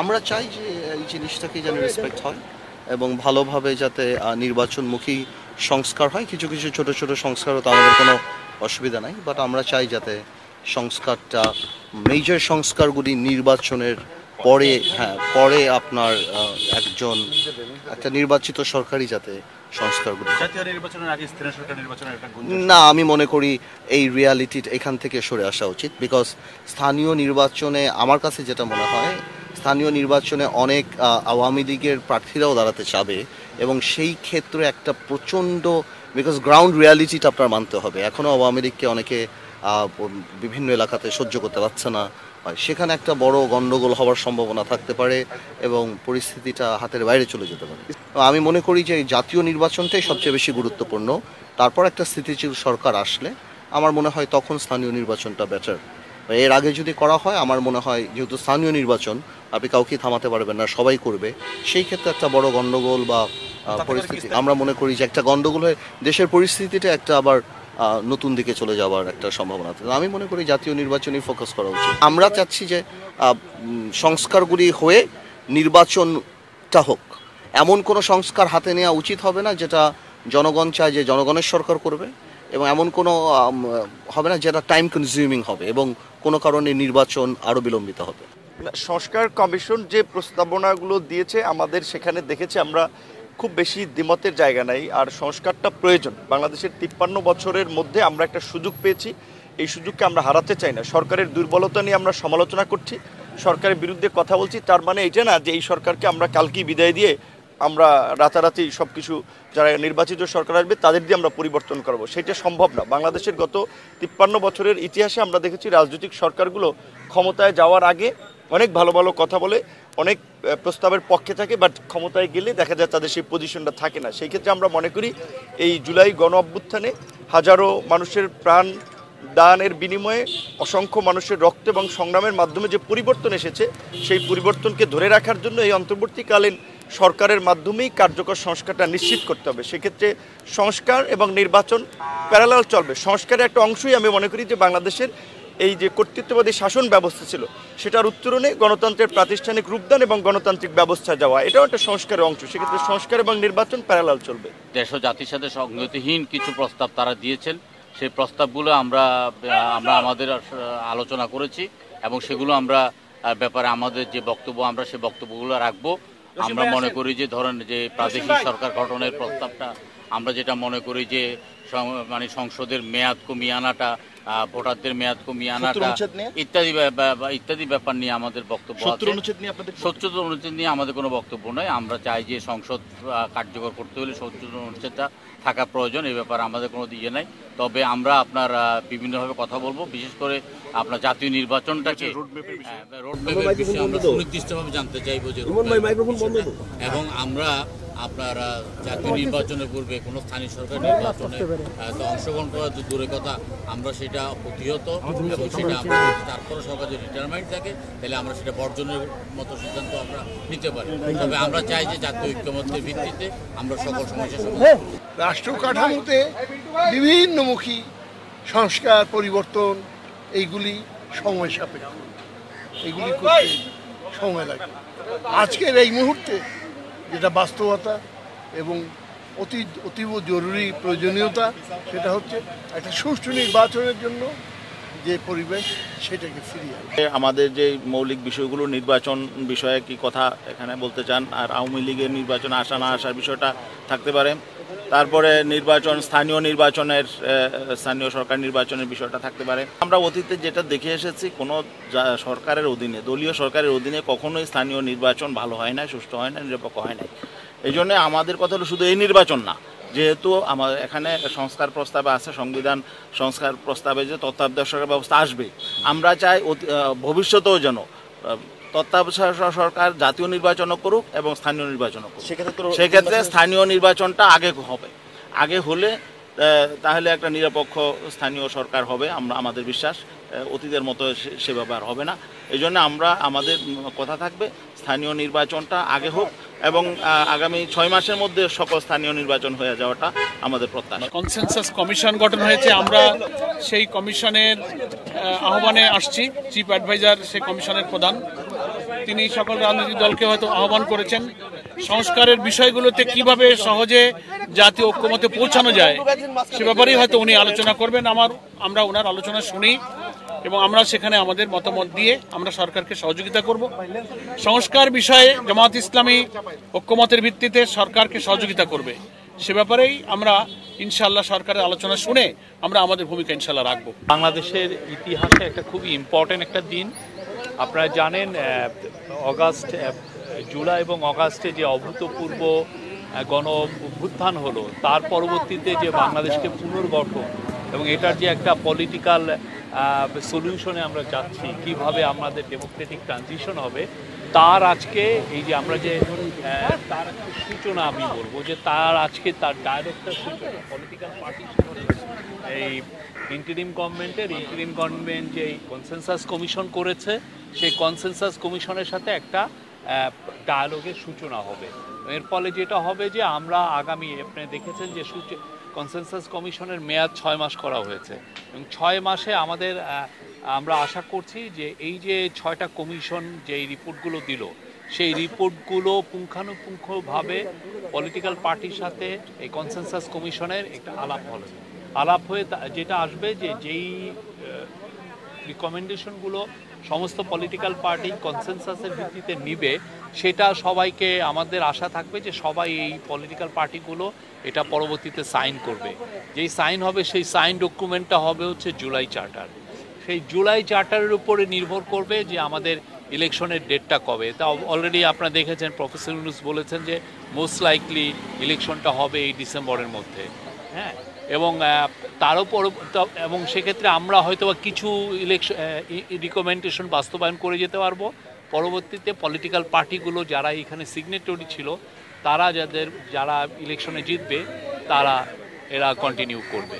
আমরা চাই যে এই জিনিসটাকে যেন রেসপেক্ট হয় এবং ভালোভাবে যাতে নির্বাচনমুখী সংস্কার হয়। কিছু কিছু ছোট ছোট সংস্কারও তো আমাদের কোনো অসুবিধা নাই, বাট আমরা চাই যাতে সংস্কারটা মেজর সংস্কারগুলি নির্বাচনের পরে, পরে আপনার একটা নির্বাচিত সরকারই যাতে সংস্কারগুলি। না, আমি মনে করি এই রিয়ালিটি এখান থেকে সরে আসা উচিত, বিকজ স্থানীয় নির্বাচনে আমার কাছে যেটা মনে হয়, স্থানীয় নির্বাচনে অনেক আওয়ামী লীগের প্রার্থীরাও দাঁড়াতে চাবে এবং সেই ক্ষেত্রে একটা প্রচণ্ড, বিকজ গ্রাউন্ড রিয়ালিটিটা আপনার মানতে হবে। এখনও আওয়ামী লীগকে অনেকে বিভিন্ন এলাকাতে সহ্য করতে পারছে না, সেখানে একটা বড় গণ্ডগোল হওয়ার সম্ভাবনা থাকতে পারে এবং পরিস্থিতিটা হাতের বাইরে চলে যেতে পারে। আমি মনে করি যে জাতীয় নির্বাচনটাই সবচেয়ে বেশি গুরুত্বপূর্ণ, তারপর একটা স্থিতিশীল সরকার আসলে আমার মনে হয় তখন স্থানীয় নির্বাচনটা বেটার। এর আগে যদি করা হয়, আমার মনে হয় যেহেতু স্থানীয় নির্বাচন আপনি কাউকে থামাতে পারবেন না, সবাই করবে, সেই ক্ষেত্রে একটা বড় গণ্ডগোল বা পরিস্থিতি, আমরা মনে করি যে একটা গণ্ডগোল হয়ে দেশের পরিস্থিতিটা একটা আবার নতুন দিকে চলে যাওয়ার একটা সম্ভাবনা থাকে। আমি মনে করি জাতীয় নির্বাচনই ফোকাস করা উচিত। আমরা চাচ্ছি যে সংস্কারগুলি হয়ে নির্বাচনটা হোক, এমন কোনো সংস্কার হাতে নেওয়া উচিত হবে না যেটা জনগণ চায় যে জনগণের সরকার করবে, এবং এমন কোনো হবে না যেটা টাইম কনজিউমিং হবে এবং কোনো কারণে নির্বাচন আরও বিলম্বিত হবে। সংস্কার কমিশন যে প্রস্তাবনাগুলো দিয়েছে আমাদের সেখানে দেখেছি আমরা খুব বেশি দ্বিমতের জায়গা নাই। আর সংস্কারটা প্রয়োজন। বাংলাদেশের 53 বছরের মধ্যে আমরা একটা সুযোগ পেয়েছি, এই সুযোগকে আমরা হারাতে চাই না। সরকারের দুর্বলতা নিয়ে আমরা সমালোচনা করছি, সরকারের বিরুদ্ধে কথা বলছি, তার মানে এটা না যে এই সরকারকে আমরা কালকেই বিদায় দিয়ে আমরা রাতারাতি সব কিছু যারা নির্বাচিত সরকার আসবে তাদের দিয়ে আমরা পরিবর্তন করব, সেটা সম্ভব না। বাংলাদেশের গত 53 বছরের ইতিহাসে আমরা দেখেছি রাজনৈতিক সরকারগুলো ক্ষমতায় যাওয়ার আগে অনেক ভালো ভালো কথা বলে, অনেক প্রস্তাবের পক্ষে থাকে, বাট ক্ষমতায় গেলে দেখা যায় তাদের সেই পজিশনটা থাকে না। সেই ক্ষেত্রে আমরা মনে করি এই জুলাই গণ অভ্যুত্থানে হাজারো মানুষের প্রাণ দানের বিনিময়ে অসংখ্য মানুষের রক্ত এবং সংগ্রামের মাধ্যমে যে পরিবর্তন এসেছে, সেই পরিবর্তনকে ধরে রাখার জন্য এই অন্তর্বর্তীকালীন সরকারের মাধ্যমেই কার্যকর সংস্কারটা নিশ্চিত করতে হবে। সেক্ষেত্রে সংস্কার এবং নির্বাচন প্যারালাল চলবে। সংস্কারের একটা অংশই আমি মনে করি যে বাংলাদেশের এই যে কর্তৃত্ববাদী শাসন ব্যবস্থা ছিল সেটার উত্তরণে গণতন্ত্রের প্রাতিষ্ঠানিক রূপদান এবং গণতান্ত্রিক ব্যবস্থা যাওয়া, এটাও একটা সংস্কারের অংশ। সেক্ষেত্রে সংস্কার এবং নির্বাচন প্যারালাল চলবে। দেশ ও জাতির সাথে সংগতিহীন কিছু প্রস্তাব তারা দিয়েছেন, সেই প্রস্তাবগুলো আমরা আমাদের আলোচনা করেছি এবং সেগুলো আমরা ব্যাপারে আমাদের যে বক্তব্য আমরা সেই বক্তব্যগুলো রাখবো। আমরা মনে করি যে ধরেন যে প্রাদেশিক সরকার গঠনের প্রস্তাবটা আমরা যেটা মনে করি যে মানে সংসদের মেয়াদ কমিয়ে আনাটা, ভোটারদের মেয়াদ কমিয়ে আনাটা ইত্যাদি ব্যাপার নিয়ে আমাদের বক্তব্য আছে। ৭০ অনুচ্ছেদ নিয়ে আমাদের কোনো বক্তব্য নয়। আমরা চাই যে সংসদ কার্যকর করতে হলে ৭০ অনুচ্ছেদটা থাকা প্রয়োজন, এই ব্যাপারে আমাদের কোনো দিকে নাই। তবে আমরা আপনার বিভিন্নভাবে কথা বলবো, বিশেষ করে আপনার জাতীয় নির্বাচনটাকে রোডম্যাপের বিষয়ে আমরা সুনির্দিষ্টভাবে জানতে চাইবো যে এবং আমরা আপনার জাতীয় নির্বাচনের পূর্বে কোনো স্থানীয় সরকার নির্বাচনে অংশগ্রহণ করা দূরের কথা, আমরা সেটা প্রতিহত এবং সেটা আমরা তারপরে সরকার যদি রিটায়ারমেন্ট থাকে তাহলে আমরা সেটা বর্জনের মতো সিদ্ধান্ত আমরা নিতে পারি। তবে আমরা চাই যে জাতীয় ঐক্যমত্যের ভিত্তিতে আমরা সকল সমস্যার সমাধান। রাষ্ট্র কাঠামোতে বিভিন্নমুখী সংস্কার পরিবর্তন এইগুলি সময় সাপেক্ষ, এইগুলি করতে সময় লাগে। আজকের এই মুহূর্তে যেটা বাস্তবতা এবং অতীব জরুরি প্রয়োজনীয়তা, সেটা হচ্ছে একটা সুষ্ঠু নির্বাচনের জন্য যে পরিবেশ সেটাকে ফিরিয়ে আনে। আমাদের যে মৌলিক বিষয়গুলো নির্বাচন বিষয়ে কি কথা এখানে বলতে চান, আর আওয়ামী লীগের নির্বাচন আসা না আসার বিষয়টা থাকতে পারে, তারপরে নির্বাচন স্থানীয় সরকার নির্বাচনের বিষয়টা থাকতে পারে। আমরা অতীতে যেটা দেখে এসেছি, কোনো সরকারের অধীনে, দলীয় সরকারের অধীনে কখনোই স্থানীয় নির্বাচন ভালো হয় না, সুষ্ঠু হয় না, নিরপেক্ষ হয় না। এই জন্য আমাদের কথা হলো শুধু এই নির্বাচন না, যেহেতু আমাদের এখানে সংস্কার প্রস্তাবে আছে, সংবিধান সংস্কার প্রস্তাবে যে তত্ত্বাবধায়ক সরকার ব্যবস্থা আসবে, আমরা চাই ভবিষ্যতেও যেন তত্ত্বাবধায়ক সরকার জাতীয় নির্বাচনও করুক এবং স্থানীয় নির্বাচনও করুক। সেক্ষেত্রে স্থানীয় নির্বাচনটা আগে হবে, আগে হলে তাহলে একটা নিরপেক্ষ স্থানীয় সরকার হবে আমাদের বিশ্বাস, অতীতের মতো সেভাবে আর হবে না। এই জন্য আমরা আমাদের কথা থাকবে স্থানীয় নির্বাচনটা আগে হোক এবং আগামী 6 মাসের মধ্যে সকল স্থানীয় নির্বাচন হয়ে যাওয়াটা আমাদের প্রত্যাশা। কনসেনসাস কমিশন গঠন হয়েছে, আমরা সেই কমিশনের আহ্বানে আসছি। চিফ অ্যাডভাইজার সেই কমিশনের প্রধান, তিনি সকল রাজনৈতিক দলকে হয়তো আহ্বান করেছেন সংস্কারের বিষয়গুলোতে কিভাবে সহজে জাতীয় ঐক্যমতে পৌঁছানো যায় সে ব্যাপারেই হয়তো উনি আলোচনা করবেন। আমরা ওনার আলোচনা শুনি এবং আমরা সেখানে আমাদের মতামত দিয়ে আমরা সরকারকে সহযোগিতা করব। সংস্কার বিষয়ে জামায়াত ইসলামী ঐক্যমতের ভিত্তিতে সরকারকে সহযোগিতা করবে, সে ব্যাপারেই আমরা ইনশাআল্লাহ সরকারের আলোচনা শুনে আমরা আমাদের ভূমিকা ইনশাআল্লাহ রাখবো। বাংলাদেশের ইতিহাসে একটা খুবই ইম্পর্টেন্ট একটা দিন। আপনারা জানেন জুলাই এবং অগাস্টে যে অভূতপূর্ব গণ অভ্যুত্থান হলো, তার পরবর্তীতে যে বাংলাদেশকে পুনর্গঠন এবং এটার যে একটা পলিটিক্যাল সলিউশনে আমরা যাচ্ছি, কিভাবে আমাদের ডেমোক্রেটিক ট্রানজিশন হবে, তার আজকে এই যে আমরা যে তার একটা সূচনা আমি বলবো যে তার আজকে তার ডাইরেক্টর সূচনা পলিটিক্যাল পার্টি এই ইন্টারিম গভর্নমেন্ট যে কনসেনসাস কমিশন করেছে, সেই কনসেনসাস কমিশনের সাথে একটা ডায়ালগের সূচনা হবে। এর ফলে যেটা হবে যে আমরা আগামী, আপনি দেখেছেন যে কনসেনসাস কমিশনের মেয়াদ 6 মাস করা হয়েছে এবং 6 মাসে আমরা আশা করছি যে এই যে 6টা কমিশন যে রিপোর্টগুলো দিল, সেই রিপোর্টগুলো পুঙ্খানুপুঙ্খভাবে পলিটিক্যাল পার্টির সাথে এই কনসেনসাস কমিশনের একটা আলাপ হয়ে যেটা আসবে যে যেই রিকমেন্ডেশনগুলো সমস্ত পলিটিক্যাল পার্টি কনসেনসাসের ভিত্তিতে নিবে, সেটা সবাইকে আমাদের আশা থাকবে যে সবাই এই পলিটিক্যাল পার্টিগুলো এটা পরবর্তীতে সাইন করবে। যেই সাইন হবে সেই সাইন ডকুমেন্টটা হবে হচ্ছে জুলাই চার্টার। সেই জুলাই চার্টারের উপরে নির্ভর করবে যে আমাদের ইলেকশনের ডেটটা কবে। তা অলরেডি আপনারা দেখেছেন প্রফেসর ইউনূস বলেছেন যে মোস্ট লাইকলি ইলেকশনটা হবে এই ডিসেম্বরের মধ্যে, হ্যাঁ। এবং তার উপর এবং সেক্ষেত্রে আমরা হয়তো কিছু রিকমেন্ডেশন বাস্তবায়ন করে যেতে পারবো। পরবর্তীতে পলিটিক্যাল পার্টিগুলো যারা এখানে সিগনেটরি ছিল, তারা যারা ইলেকশনে জিতবে, এরা কন্টিনিউ করবে।